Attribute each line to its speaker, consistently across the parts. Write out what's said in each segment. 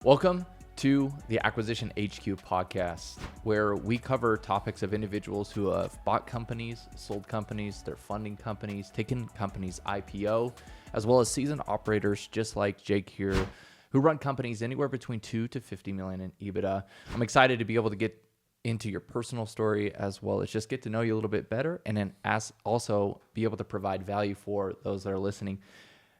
Speaker 1: Welcome to the Acquisition HQ podcast, where we cover topics of individuals who have bought companies, sold companies, they're funding companies, taken companies IPO, as well as seasoned operators just like Jake here, who run companies anywhere between 2 to 50 million in EBITDA. I'm excited to be able to get into your personal story as well as just get to know you a little bit better, and then also be able to provide value for those that are listening.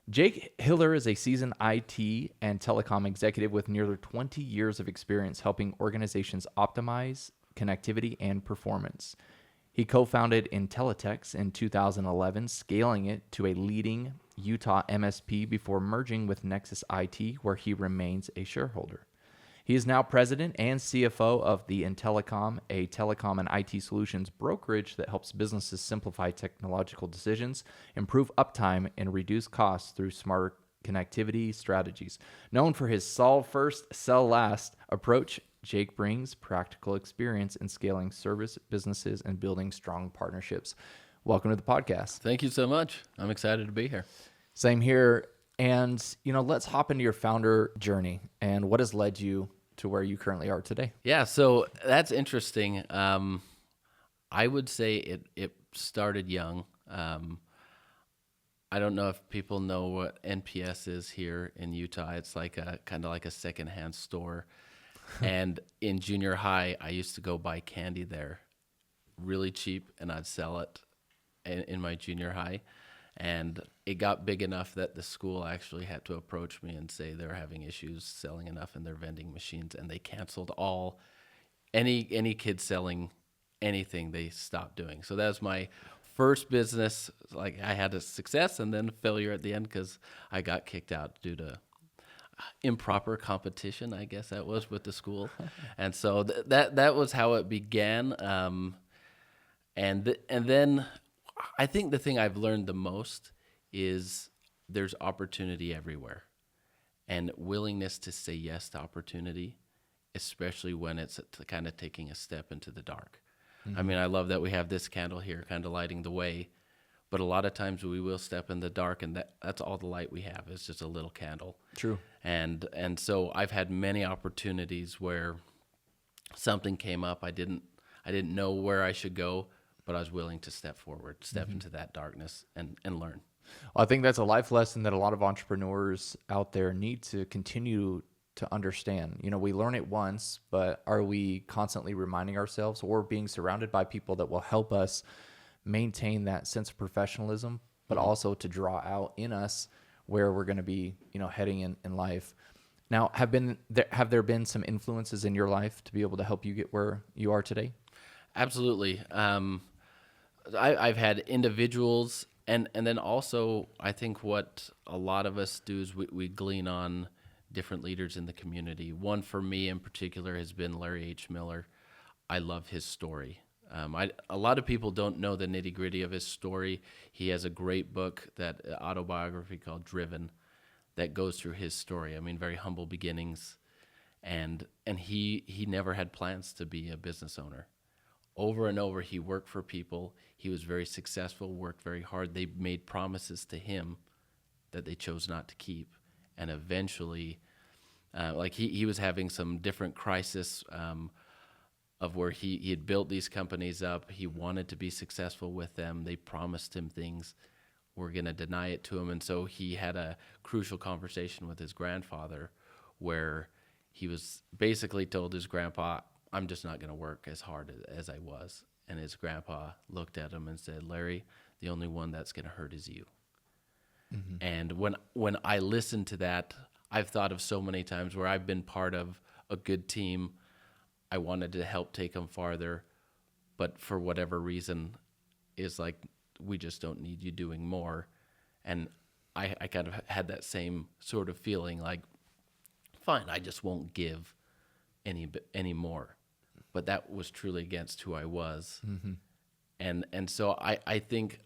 Speaker 1: Jake Hiller is a seasoned IT and telecom executive with nearly 20 years of experience helping organizations optimize connectivity and performance. He co-founded Intellitex in 2011, scaling it to a leading Utah MSP before merging with Nexus IT, where he remains a shareholder. He is now president and CFO of the Intellicom, a telecom and IT solutions brokerage that helps businesses simplify technological decisions, improve uptime, and reduce costs through smarter connectivity strategies. Known for his solve first, sell last approach, Jake brings practical experience in scaling service businesses and building strong partnerships. Welcome to the podcast.
Speaker 2: Thank you so much. I'm excited to be here.
Speaker 1: Same here. And, let's hop into your founder journey and what has led you to where you currently are today.
Speaker 2: Yeah, so that's interesting. I would say it started young. I don't know if people know what NPS is here in Utah. It's like kind of like a secondhand store. And in junior high, I used to go buy candy there really cheap, and I'd sell it in my junior high. And it got big enough that the school actually had to approach me and say they're having issues selling enough in their vending machines, and they canceled any kid selling anything. They stopped doing. So that was my first business. Like, I had a success and then failure at the end because I got kicked out due to improper competition, I guess that was, with the school. And so that was how it began. And then I think the thing I've learned the most is there's opportunity everywhere, and willingness to say yes to opportunity, especially when it's kind of taking a step into the dark. Mm-hmm. I mean, I love that we have this candle here kind of lighting the way, but a lot of times we will step in the dark, and that's all the light we have. It's just a little candle.
Speaker 1: True.
Speaker 2: And so I've had many opportunities where something came up. I didn't know where I should go, but I was willing to step forward, step into that darkness and learn.
Speaker 1: Well, I think that's a life lesson that a lot of entrepreneurs out there need to continue to understand. We learn it once, but are we constantly reminding ourselves or being surrounded by people that will help us maintain that sense of professionalism, but also to draw out in us where we're going to be, heading in life. Now, have there been some influences in your life to be able to help you get where you are today?
Speaker 2: Absolutely. I've had individuals, and then also I think what a lot of us do is we glean on different leaders in the community. One for me in particular has been Larry H. Miller. I love his story. A lot of people don't know the nitty gritty of his story. He has a great book, that autobiography called Driven, that goes through his story. I mean, very humble beginnings, and he never had plans to be a business owner. Over and over, he worked for people. He was very successful, worked very hard. They made promises to him that they chose not to keep. And eventually, he was having some different crisis of where he had built these companies up. He wanted to be successful with them. They promised him things. We're going to deny it to him. And so he had a crucial conversation with his grandfather where he was basically told his grandpa, I'm just not going to work as hard as I was. And his grandpa looked at him and said, Larry, the only one that's going to hurt is you. Mm-hmm. And when I listened to that, I've thought of so many times where I've been part of a good team. I wanted to help take them farther, but for whatever reason, is like, we just don't need you doing more. And I kind of had that same sort of feeling like, fine, I just won't give any more. But that was truly against who I was. Mm-hmm. And so I think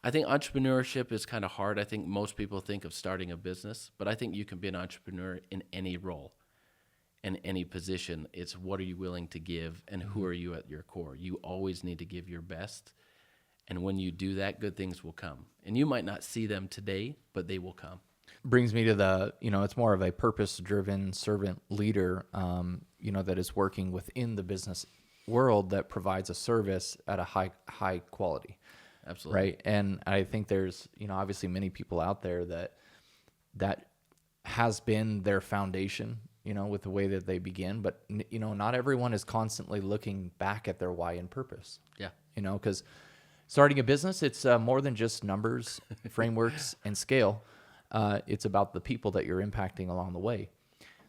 Speaker 2: entrepreneurship is kind of hard. I think most people think of starting a business, but I think you can be an entrepreneur in any role, in any position. It's what are you willing to give, and who are you at your core? You always need to give your best. And when you do that, good things will come. And you might not see them today, but they will come.
Speaker 1: brings me to the, it's more of a purpose-driven servant leader, that is working within the business world that provides a service at a high quality.
Speaker 2: Absolutely.
Speaker 1: Right. And I think there's, obviously many people out there that has been their foundation, with the way that they begin, but not everyone is constantly looking back at their why and purpose.
Speaker 2: Yeah.
Speaker 1: Because starting a business, it's more than just numbers, frameworks, and scale. It's about the people that you're impacting along the way.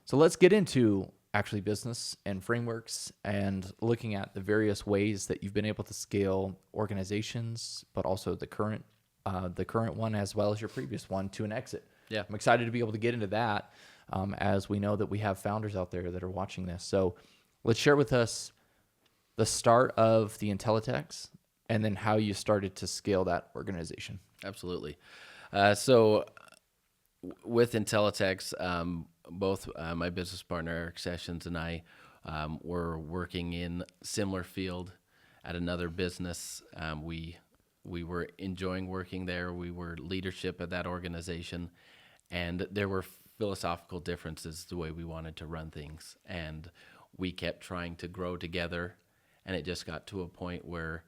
Speaker 1: So let's get into actually business and frameworks and looking at the various ways that you've been able to scale organizations, but also the current one as well as your previous one to an exit.
Speaker 2: Yeah.
Speaker 1: I'm excited to be able to get into that as we know that we have founders out there that are watching this. So let's share with us the start of the Intellitex and then how you started to scale that organization.
Speaker 2: Absolutely. So with Intellitex, both my business partner, Eric Sessions, and I were working in similar field at another business. We were enjoying working there. We were leadership at that organization, and there were philosophical differences the way we wanted to run things. And we kept trying to grow together, and it just got to a point where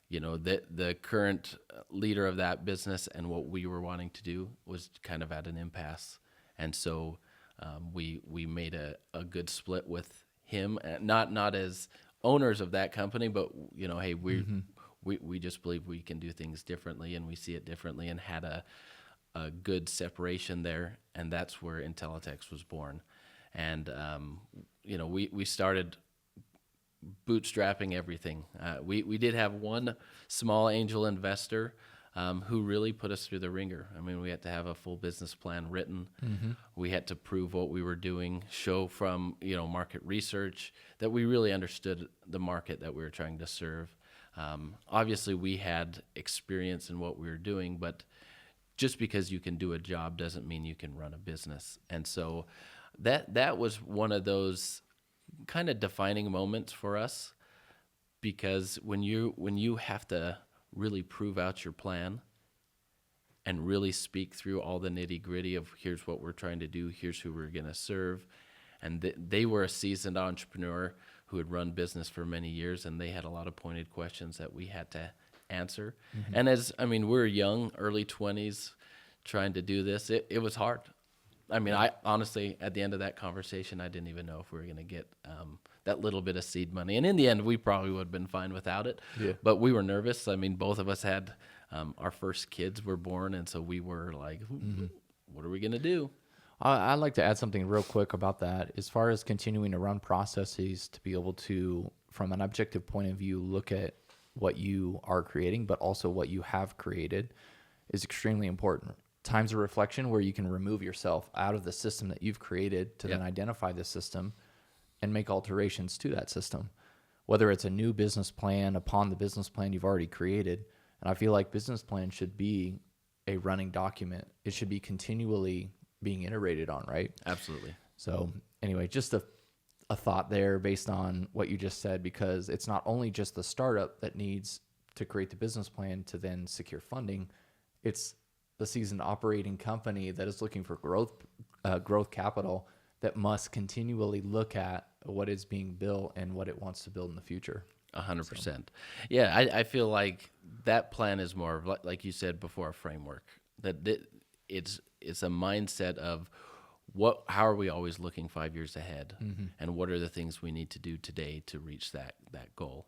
Speaker 2: the current leader of that business and what we were wanting to do was kind of at an impasse. And so we made a good split with him, not as owners of that company, but hey, we just believe we can do things differently, and we see it differently, and had a good separation there, and that's where Intellitex was born. And we started bootstrapping everything. We did have one small angel investor who really put us through the ringer. I mean, we had to have a full business plan written. Mm-hmm. We had to prove what we were doing, show from market research that we really understood the market that we were trying to serve. Obviously, we had experience in what we were doing, but just because you can do a job doesn't mean you can run a business. And so that was one of those kind of defining moments for us, because when you have to really prove out your plan and really speak through all the nitty-gritty of here's what we're trying to do, here's who we're going to serve. And they were a seasoned entrepreneur who had run business for many years, and they had a lot of pointed questions that we had to answer. Mm-hmm. And we're young, early 20s, trying to do this. It was hard. I honestly, at the end of that conversation, I didn't even know if we were going to get that little bit of seed money. And in the end, we probably would have been fine without it. Yeah. But we were nervous. Both of us had our first kids were born, and so we were like, what are we going to do?
Speaker 1: I'd like to add something real quick about that. As far as continuing to run processes to be able to, from an objective point of view, look at what you are creating, but also what you have created is extremely important. Times of reflection where you can remove yourself out of the system that you've created to then identify the system and make alterations to that system, whether it's a new business plan upon the business plan you've already created. And I feel like business plan should be a running document. It should be continually being iterated on, right?
Speaker 2: Absolutely.
Speaker 1: So anyway, just a thought there based on what you just said, because it's not only just the startup that needs to create the business plan to then secure funding. It's the seasoned operating company that is looking for growth capital that must continually look at what is being built and what it wants to build in the future.
Speaker 2: 100%. Yeah, I feel like that plan is more of, like you said before, a framework. That it's a mindset of how are we always looking 5 years ahead, and what are the things we need to do today to reach that goal.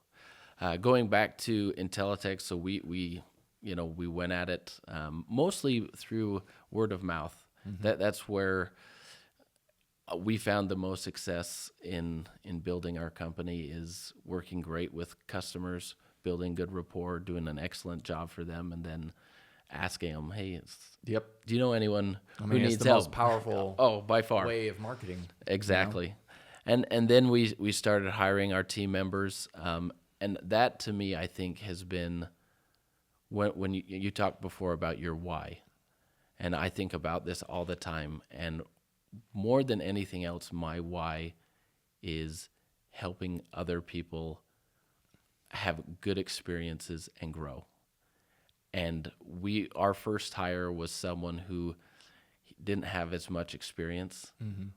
Speaker 2: Going back to Intellitex, so we went at it mostly through word of mouth. That's where we found the most success in building our company, is working great with customers, building good rapport, doing an excellent job for them, and then asking them, hey, do you know anyone who needs
Speaker 1: it's the
Speaker 2: help?
Speaker 1: most powerful
Speaker 2: by far
Speaker 1: way of marketing.
Speaker 2: Exactly. And then we started hiring our team members, and that to me, I think, has been when you talked before about your why, and I think about this all the time, and more than anything else, my why is helping other people have good experiences and grow. And our first hire was someone who didn't have as much experience,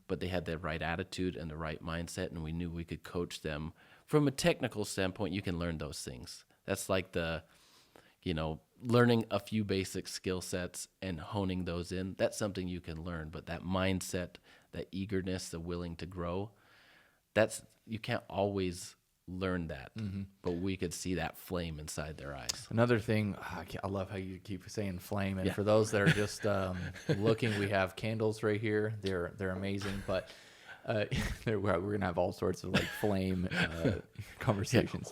Speaker 2: but they had the right attitude and the right mindset, and we knew we could coach them. From a technical standpoint, you can learn those things. That's like learning a few basic skill sets and honing those in. That's something you can learn, but that mindset, that eagerness, the willing to grow, you can't always learn that, but we could see that flame inside their eyes.
Speaker 1: Another thing, I love how you keep saying flame. And for those that are just looking, we have candles right here. They're amazing, but we're gonna have all sorts of like flame conversations.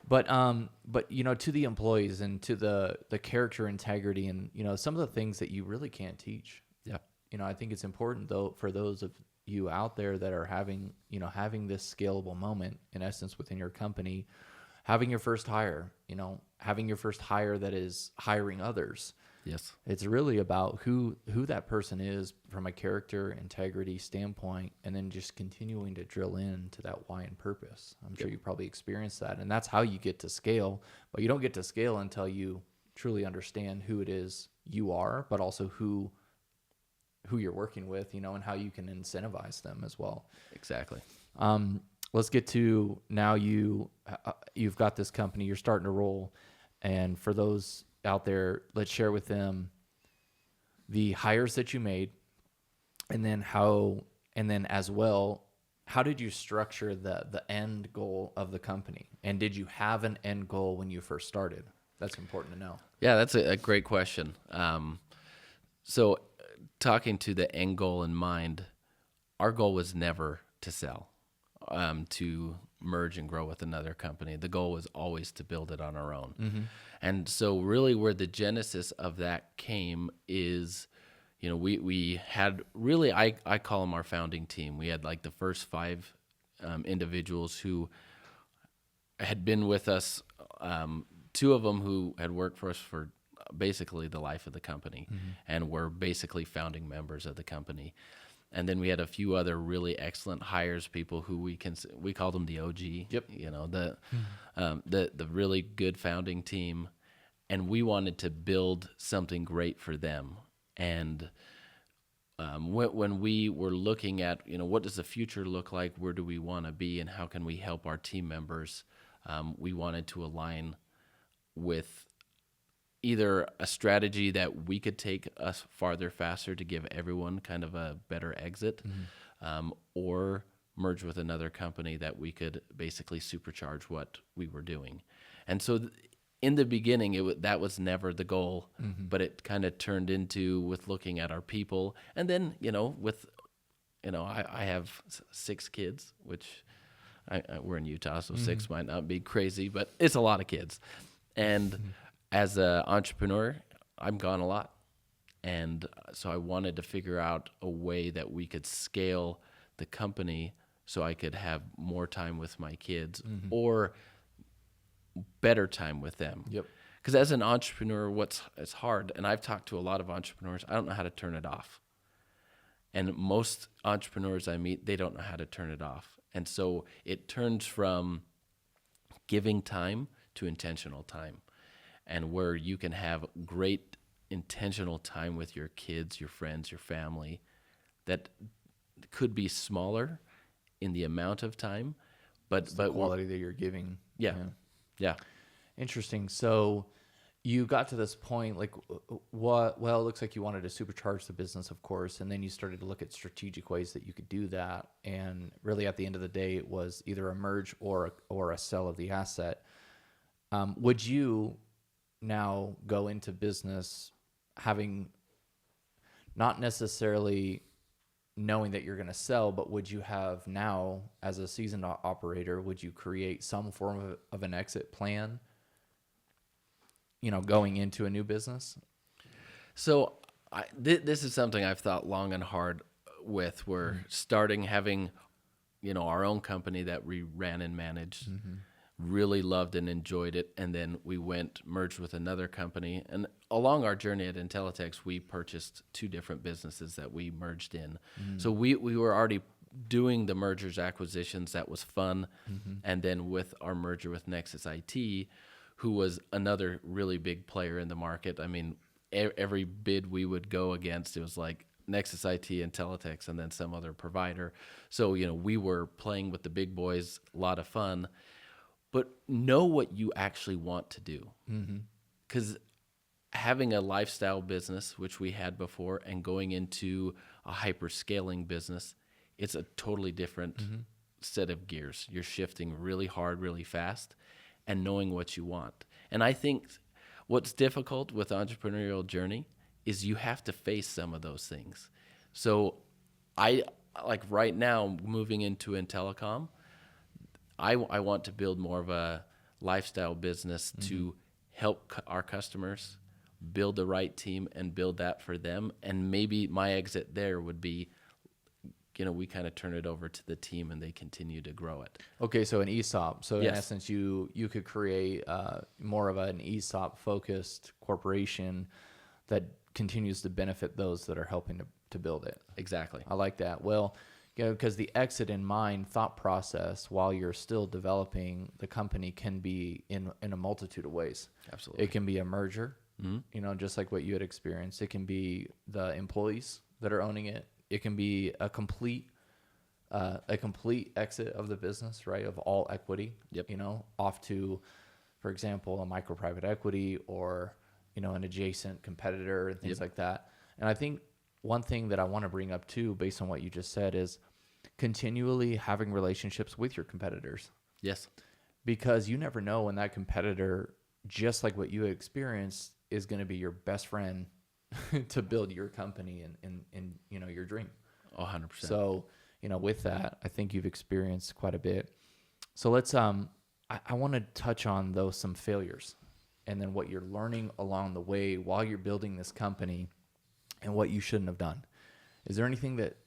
Speaker 1: But to the employees and to the character integrity and some of the things that you really can't teach.
Speaker 2: Yeah.
Speaker 1: I think it's important though for those of you out there that are having this scalable moment in essence within your company, having your first hire, having your first hire that is hiring others.
Speaker 2: Yes.
Speaker 1: It's really about who that person is from a character integrity standpoint, and then just continuing to drill into that why and purpose. I'm sure you probably experienced that, and that's how you get to scale. But you don't get to scale until you truly understand who it is you are, but also who you're working with, and how you can incentivize them as well.
Speaker 2: Exactly.
Speaker 1: Let's get to now. You've got this company, you're starting to roll, and for those out there, let's share with them the hires that you made, and then as well, how did you structure the end goal of the company, and did you have an end goal when you first started? That's important to know.
Speaker 2: Yeah, that's a great question. So talking to the end goal in mind, our goal was never to sell, to merge and grow with another company. The goal was always to build it on our own. And so really where the genesis of that came is, we had really, I call them our founding team. We had like the first 5 individuals who had been with us, 2 of them who had worked for us for basically the life of the company and were basically founding members of the company. And then we had a few other really excellent hires, people who we called them the OG.
Speaker 1: Yep.
Speaker 2: The really good founding team, and we wanted to build something great for them. And when we were looking at what does the future look like, where do we want to be, and how can we help our team members, we wanted to align with either a strategy that we could take us farther faster to give everyone kind of a better exit, or merge with another company that we could basically supercharge what we were doing. And so in the beginning, that was never the goal, but it kind of turned into with looking at our people. And then, I have 6 kids, which we're in Utah, so 6 might not be crazy, but it's a lot of kids. And as an entrepreneur, I'm gone a lot. And so I wanted to figure out a way that we could scale the company so I could have more time with my kids or better time with them.
Speaker 1: Yep.
Speaker 2: Because as an entrepreneur, it's hard, and I've talked to a lot of entrepreneurs, I don't know how to turn it off. And most entrepreneurs I meet, they don't know how to turn it off. And so it turns from giving time to intentional time. And where you can have great intentional time with your kids, your friends, your family, that could be smaller in the amount of time, but
Speaker 1: the quality that you're giving.
Speaker 2: Yeah.
Speaker 1: Interesting. So you got to this point, like what? Well, it looks like you wanted to supercharge the business, of course, and then you started to look at strategic ways that you could do that. And really, at the end of the day, it was either a merge or a sell of the asset. Would you now go into business having not necessarily knowing that you're going to sell, but would you have now, as a seasoned operator, would you create some form of an exit plan, going into a new business?
Speaker 2: So this is something I've thought long and hard with. We're having, our own company that we ran and managed. Really loved and enjoyed it, and then we merged with another company. And along our journey at Intellitex, we purchased 2 different businesses that we merged in. So we were already doing the mergers, acquisitions. That was fun. And then with our merger with Nexus IT, who was another really big player in the market. I mean, every bid we would go against, it was like Nexus IT, Intellitex, and then some other provider. So, we were playing with the big boys, a lot of fun, but know what you actually want to do. Because having a lifestyle business, which we had before, and going into a hyper scaling business, it's a totally different set of gears. You're shifting really hard, really fast, and knowing what you want. And I think what's difficult with entrepreneurial journey is you have to face some of those things. So I, like right now, moving into Intellicom, I want to build more of a lifestyle business to help our customers build the right team and build that for them. And maybe my exit there would be, we kind of turn it over to the team and they continue to grow it.
Speaker 1: Okay, so an ESOP. So in
Speaker 2: Yes.
Speaker 1: essence, you could create more of an ESOP focused corporation that continues to benefit those that are helping to build it.
Speaker 2: Exactly.
Speaker 1: I like that. Well, because the exit in mind thought process while you're still developing the company can be in a multitude of ways.
Speaker 2: Absolutely.
Speaker 1: It can be a merger, just like what you had experienced. It can be the employees that are owning it. It can be a complete exit of the business, right? Of all equity,
Speaker 2: Yep.
Speaker 1: Off to, for example, a micro private equity or, an adjacent competitor and things like that. And I think one thing that I want to bring up too, based on what you just said, is continually having relationships with your competitors.
Speaker 2: Yes.
Speaker 1: Because you never know when that competitor, just like what you experienced, is going to be your best friend to build your company and your dream.
Speaker 2: 100%.
Speaker 1: So, with that, I think you've experienced quite a bit. So let's I want to touch on those some failures and then what you're learning along the way while you're building this company and what you shouldn't have done. Is there anything that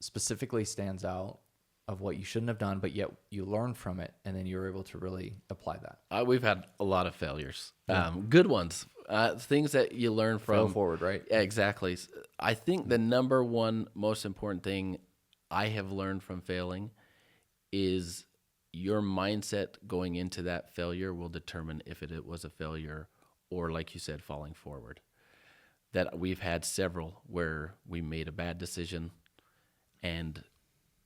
Speaker 1: specifically stands out of what you shouldn't have done, but yet you learned from it and then you were able to really apply that?
Speaker 2: We've had a lot of failures, good ones, things that you learn from.
Speaker 1: Fail forward, right?
Speaker 2: Yeah, exactly. I think the number one most important thing I have learned from failing is your mindset going into that failure will determine if it was a failure or, like you said, falling forward. That we've had several where we made a bad decision and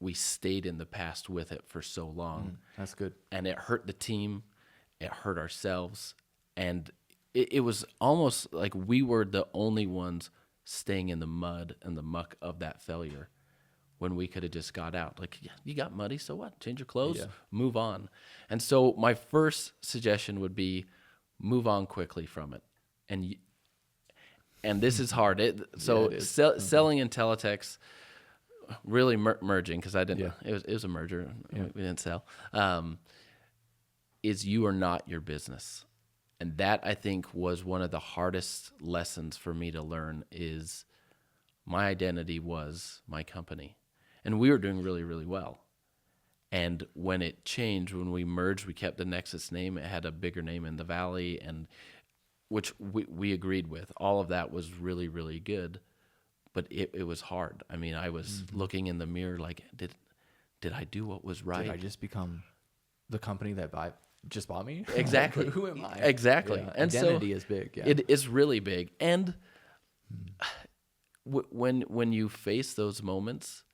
Speaker 2: we stayed in the past with it for so long.
Speaker 1: That's good.
Speaker 2: And it hurt the team, it hurt ourselves, and it was almost like we were the only ones staying in the mud and the muck of that failure when we could have just got out. Like, yeah, you got muddy, so what? Change your clothes, move on. And so my first suggestion would be move on quickly from it. And this is hard. Selling Intellitex, really merging, because I didn't. It was a merger. Yeah. We didn't sell. Is you are not your business, and that I think was one of the hardest lessons for me to learn. Is my identity was my company, and we were doing really, really well. And when it changed, when we merged, we kept the Nexus name. It had a bigger name in the valley, and which we agreed with. All of that was really, really good. But it was hard. I mean, I was looking in the mirror like, did I do what was right?
Speaker 1: Did I just become the company that just bought me?
Speaker 2: Exactly.
Speaker 1: Who am I?
Speaker 2: Exactly.
Speaker 1: Yeah.
Speaker 2: And
Speaker 1: identity
Speaker 2: so
Speaker 1: is big. Yeah.
Speaker 2: It is really big. And when you face those moments,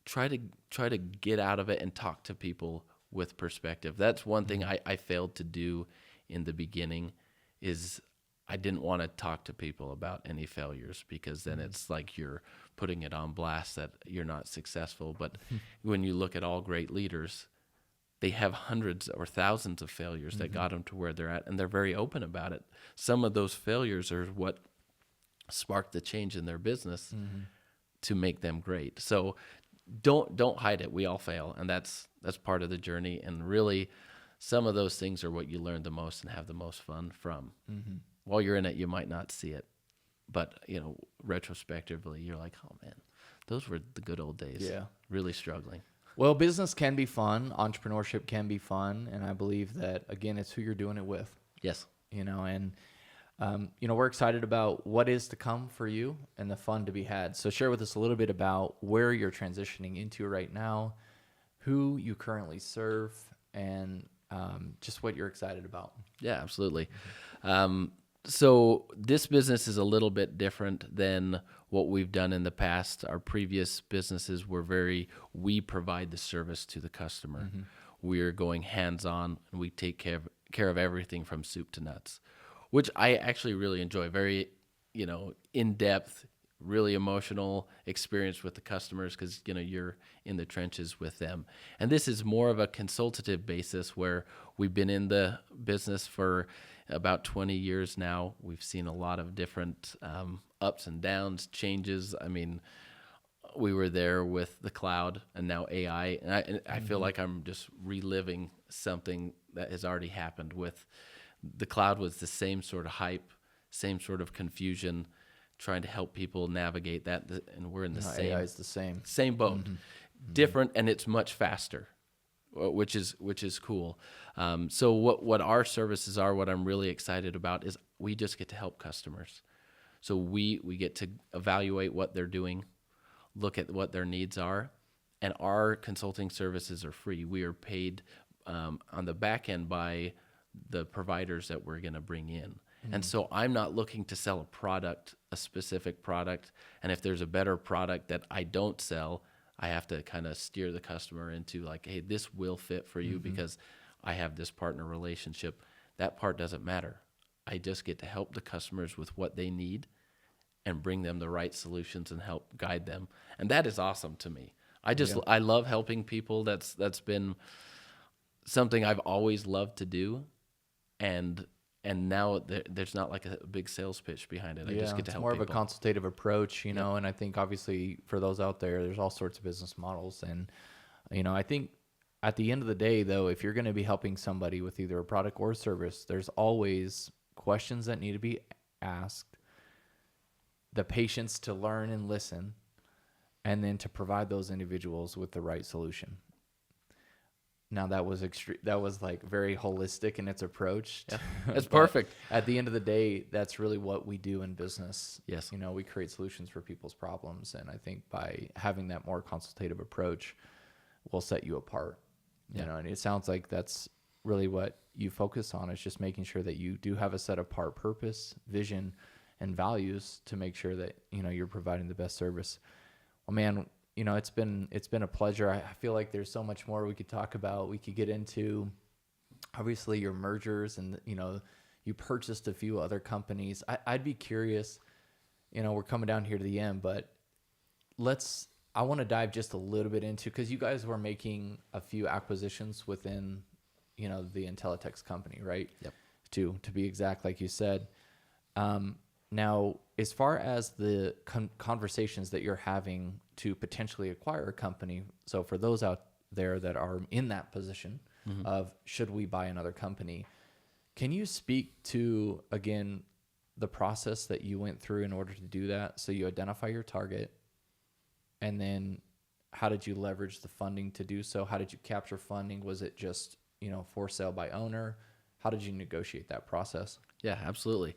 Speaker 2: try to get out of it and talk to people with perspective. That's one thing I failed to do in the beginning. Is I didn't want to talk to people about any failures because then it's like you're putting it on blast that you're not successful. But when you look at all great leaders, they have hundreds or thousands of failures that got them to where they're at, and they're very open about it. Some of those failures are what sparked the change in their business to make them great. So don't hide it. We all fail, and that's part of the journey. And really, some of those things are what you learn the most and have the most fun from. While you're in it, you might not see it, but retrospectively, you're like, oh man, those were the good old days.
Speaker 1: Yeah.
Speaker 2: Really struggling.
Speaker 1: Well, business can be fun. Entrepreneurship can be fun. And I believe that, again, it's who you're doing it with.
Speaker 2: Yes.
Speaker 1: We're excited about what is to come for you and the fun to be had. So share with us a little bit about where you're transitioning into right now, who you currently serve, and just what you're excited about.
Speaker 2: Yeah, absolutely. So this business is a little bit different than what we've done in the past. Our previous businesses were we provide the service to the customer. We're going hands-on, and we take care of everything from soup to nuts, which I actually really enjoy. Very, in-depth, really emotional experience with the customers because, you're in the trenches with them. And this is more of a consultative basis where we've been in the business for about 20 years now. We've seen a lot of different ups and downs, changes. I mean, we were there with the cloud and now AI. And I feel like I'm just reliving something that has already happened with the cloud. Was the same sort of hype, same sort of confusion, trying to help people navigate that. And we're in the same.
Speaker 1: AI is the
Speaker 2: same boat, different, and it's much faster, which is cool. So what our services are, what I'm really excited about is we just get to help customers. So we get to evaluate what they're doing, look at what their needs are, and our consulting services are free. We are paid on the back end by the providers that we're going to bring in. And so I'm not looking to sell a specific product. And if there's a better product that I don't sell, I have to kind of steer the customer into like, hey, this will fit for you because I have this partner relationship. That part doesn't matter. I just get to help the customers with what they need and bring them the right solutions and help guide them. And that is awesome to me. I love helping people. That's been something I've always loved to do. And now there's not like a big sales pitch behind it. I just get to help people.
Speaker 1: It's more of a consultative approach, know, and I think obviously for those out there, there's all sorts of business models. And, I think at the end of the day, though, if you're going to be helping somebody with either a product or service, there's always questions that need to be asked, the patience to learn and listen, and then to provide those individuals with the right solution. Now that was like very holistic in its approach.
Speaker 2: Yeah, that's perfect.
Speaker 1: At the end of the day, that's really what we do in business.
Speaker 2: Yes.
Speaker 1: We create solutions for people's problems. And I think by having that more consultative approach will set you apart. And it sounds like that's really what you focus on, is just making sure that you do have a set apart purpose, vision, and values to make sure that, you're providing the best service. Well, man, it's been a pleasure. I feel like there's so much more we could talk about. We could get into, obviously, your mergers and, you purchased a few other companies. I'd be curious, we're coming down here to the end, but I want to dive just a little bit into, because you guys were making a few acquisitions within, the Intellitex company, right?
Speaker 2: Yep.
Speaker 1: To be exact, like you said. Now, as far as the conversations that you're having to potentially acquire a company, so for those out there that are in that position of should we buy another company, can you speak to, again, the process that you went through in order to do that? So you identify your target, and then how did you leverage the funding to do so? How did you capture funding? Was it just, for sale by owner? How did you negotiate that process?
Speaker 2: Yeah, absolutely.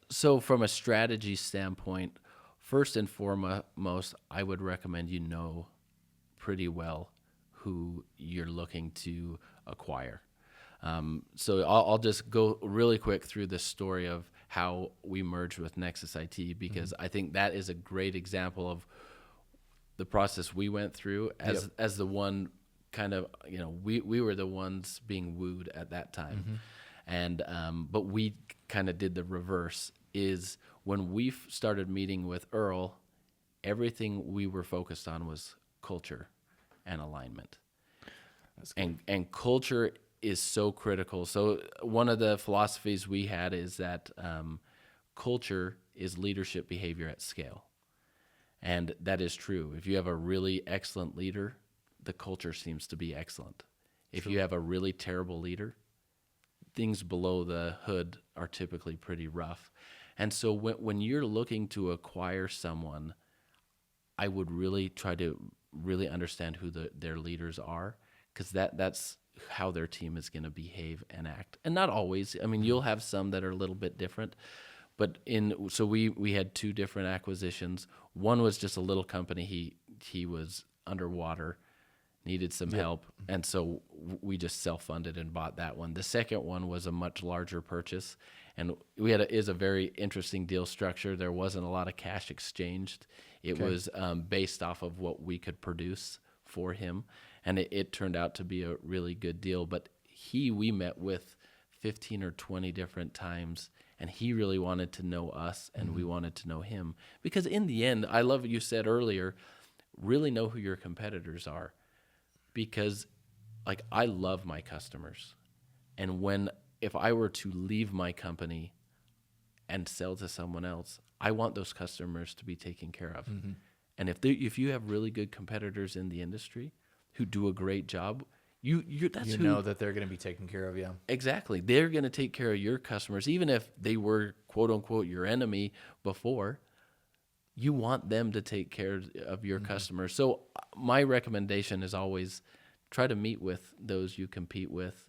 Speaker 2: So from a strategy standpoint, first and foremost, I would recommend pretty well who you're looking to acquire. So I'll just go really quick through the story of how we merged with Nexus IT, because I think that is a great example of the process we went through as the one kind of, we were the ones being wooed at that time. And but we kind of did the reverse. Is when we started meeting with Earl, everything we were focused on was culture and alignment. And culture is so critical. So one of the philosophies we had is that culture is leadership behavior at scale. And that is true. If you have a really excellent leader, the culture seems to be excellent. If you have a really terrible leader, things below the hood are typically pretty rough. And so when you're looking to acquire someone, I would really try to really understand who their leaders are, because that's how their team is going to behave and act. And not always. I mean, you'll have some that are a little bit different. But so we had two different acquisitions. One was just a little company. He was underwater, needed some help, and so we just self-funded and bought that one. The second one was a much larger purchase, And is a very interesting deal structure. There wasn't a lot of cash exchanged. It was based off of what we could produce for him. And it turned out to be a really good deal. But we met with 15 or 20 different times, and he really wanted to know us, and we wanted to know him. Because in the end, I love what you said earlier, really know who your competitors are. Because like, I love my customers. And if I were to leave my company and sell to someone else, I want those customers to be taken care of. Mm-hmm. And if you have really good competitors in the industry who do a great job, you know
Speaker 1: that they're going to be taken care of. Yeah,
Speaker 2: exactly. They're going to take care of your customers, even if they were quote unquote your enemy before. You want them to take care of your customers. So my recommendation is always try to meet with those you compete with,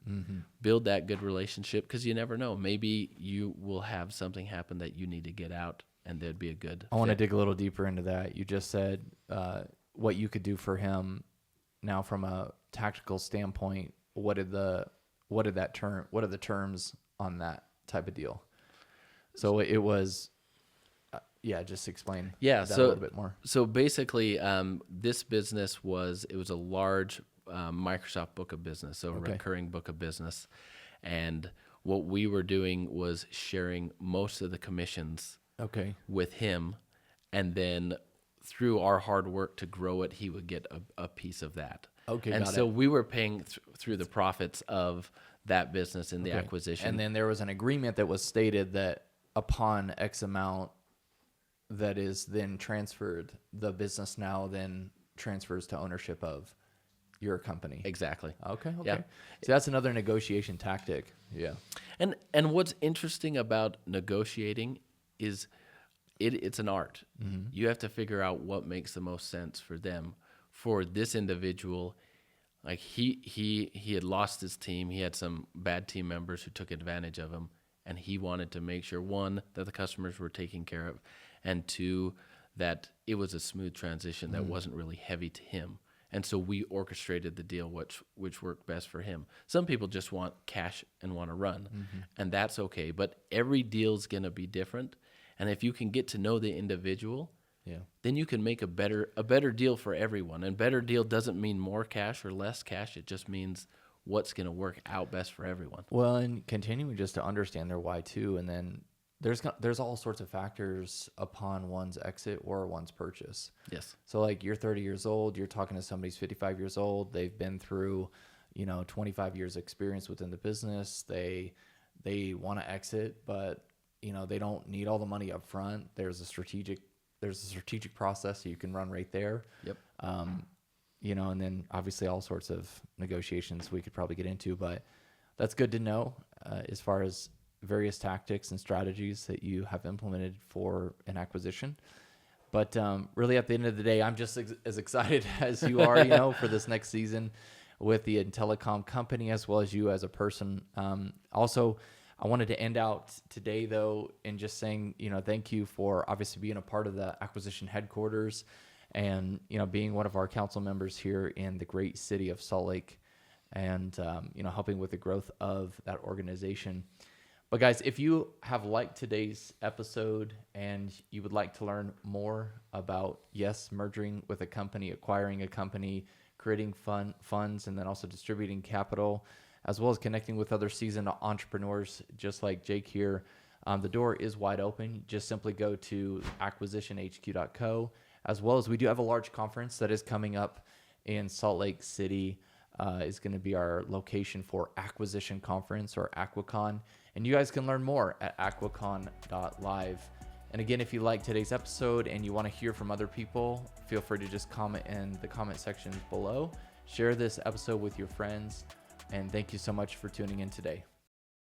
Speaker 2: build that good relationship, because you never know. Maybe you will have something happen that you need to get out, and there'd be a good fit.
Speaker 1: I want to dig a little deeper into that. You just said what you could do for him. Now, from a tactical standpoint, what are the terms on that type of deal? So it was, just explain that a little bit more.
Speaker 2: So basically, this business was a large Microsoft book of business, so a recurring book of business. And what we were doing was sharing most of the commissions with him. And then through our hard work to grow it, he would get a piece of that. And so we were paying through the profits of that business in the acquisition.
Speaker 1: And then there was an agreement that was stated that upon X amount that is then transferred, the business now then transfers to ownership of your company.
Speaker 2: Exactly.
Speaker 1: Okay. Yeah. So that's another negotiation tactic. Yeah.
Speaker 2: And what's interesting about negotiating is it's an art. Mm-hmm. You have to figure out what makes the most sense for them. For this individual, like he had lost his team. He had some bad team members who took advantage of him, and he wanted to make sure, one, that the customers were taken care of, and two, that it was a smooth transition that wasn't really heavy to him. And so we orchestrated the deal which worked best for him. Some people just want cash and want to run, and that's okay. But every deal's going to be different. And if you can get to know the individual, then you can make a better deal for everyone. And better deal doesn't mean more cash or less cash. It just means what's going to work out best for everyone.
Speaker 1: Well, and continuing just to understand their why too, and then there's all sorts of factors upon one's exit or one's purchase.
Speaker 2: Yes.
Speaker 1: So like you're 30 years old, you're talking to somebody who's 55 years old. They've been through, 25 years experience within the business. They want to exit, but they don't need all the money up front. There's a strategic process that you can run right there.
Speaker 2: Yep.
Speaker 1: And then obviously all sorts of negotiations we could probably get into, but that's good to know as far as various tactics and strategies that you have implemented for an acquisition. But really at the end of the day, I'm just as excited as you are, for this next season with the Intellicom company, as well as you as a person. Also, I wanted to end out today though in just saying, thank you for obviously being a part of the acquisition headquarters and, being one of our council members here in the great city of Salt Lake and, helping with the growth of that organization. But guys, if you have liked today's episode and you would like to learn more about, merging with a company, acquiring a company, creating funds, and then also distributing capital, as well as connecting with other seasoned entrepreneurs just like Jake here, the door is wide open. Just simply go to acquisitionhq.co, as well as we do have a large conference that is coming up in Salt Lake City. Is going to be our location for Acquisition Conference, or AquaCon. And you guys can learn more at aquacon.live. And again, if you like today's episode and you want to hear from other people, feel free to just comment in the comment sections below. Share this episode with your friends. And thank you so much for tuning in today.